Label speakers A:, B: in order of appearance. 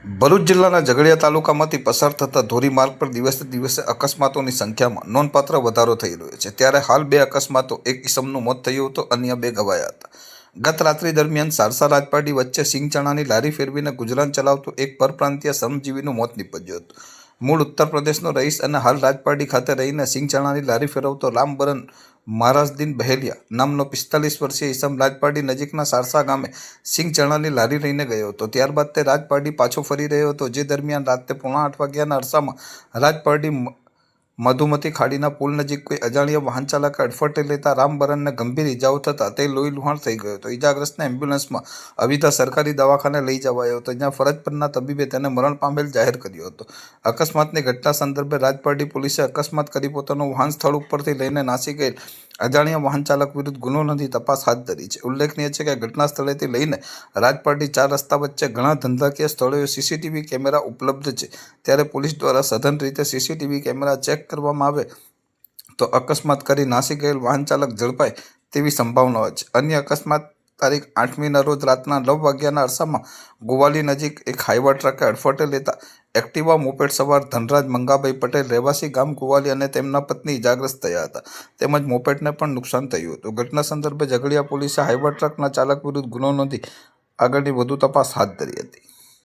A: ભરૂચ જિલ્લાના ઝઘડિયા તાલુકામાંથી પસાર થતા ધોરીમાર્ગ પર દિવસે દિવસે અકસ્માતોની સંખ્યામાં નોંધપાત્ર વધારો થઈ રહ્યો છે। ત્યારે હાલ 2 અકસ્માતો, એક ઈસમનું મોત થયું હતું, અન્ય 2 ઘવાયા હતા। ગત રાત્રિ દરમિયાન સારસા રાજપારડી વચ્ચે સિંગચણાની લારી ફેરવીને ગુજરાન ચલાવતું એક પરપ્રાંતીય શ્રમજીવીનું મોત નીપજ્યું હતું। મૂળ ઉત્તર પ્રદેશનો રહીશ અને હાલ રાજપારડી ખાતે રહીને સિંગચણાની લારી ફેરવતો રામબરન મહારાજદીન બહેલિયા નામનો 45 વર્ષીય ઈસમ રાજપારડી નજીકના સારસા ગામે સિંગચણાની લારી લઈને ગયો હતો। ત્યારબાદ તે રાજપારડી પાછો ફરી રહ્યો હતો, જે દરમિયાન રાત્રે 7:45 વાગ્યાના અરસામાં રાજપારડી મધુમતી ખાડીના પુલ નજીક કોઈ અજાણ્યા વાહન ચાલકે અડફટે લેતા રામબરનને ગંભીર ઇજાઓ થતાં તે લોહી લુહાણ થઈ ગયો હતો। ઇજાગ્રસ્તને એમ્બ્યુલન્સમાં અવિધા સરકારી દવાખાને લઈ જવાયો હતો, જ્યાં ફરજ પરના તબીબે તેને મરણ પામેલ જાહેર કર્યો હતો। અકસ્માતની ઘટના સંદર્ભે રાજપારડી પોલીસે અકસ્માત કરી પોતાનું વાહન સ્થળ ઉપરથી લઈને નાસી ગયેલ અજાણ્યા વાહન ચાલક વિરુદ્ધ ગુનો નોંધી તપાસ હાથ ધરી છે। ઉલ્લેખનીય છે કે ઘટના સ્થળેથી લઈને રાજપારડી 4 રસ્તા વચ્ચે ઘણા ધંધાકીય સ્થળોએ સીસીટીવી કેમેરા ઉપલબ્ધ છે, ત્યારે પોલીસ દ્વારા સઘન રીતે સીસીટીવી કેમેરા ચેક કરવામાં આવે તો અકસ્માત કરી નાસી ગયેલ વાહન ચાલક ઝડપાય તેવી સંભાવનાઓ છે। અન્ય અકસ્માત તારીખ 8મીના રોજ રાતના 9 વાગ્યાના અરસામાં ગોવાલી નજીક એક હાઈવા ટ્રકે અડફટે લેતા એક્ટિવા મોપેડ સવાર ધનરાજ મંગાભાઈ પટેલ રહેવાસી ગામ ગોવાલી અને તેમના પત્ની ઇજાગ્રસ્ત થયા હતા, તેમજ મોપેડને પણ નુકસાન થયું હતું। ઘટના સંદર્ભે ઝઘડિયા પોલીસે હાઈવા ટ્રકના ચાલક વિરુદ્ધ ગુનો નોંધી આગળની વધુ તપાસ હાથ ધરી હતી।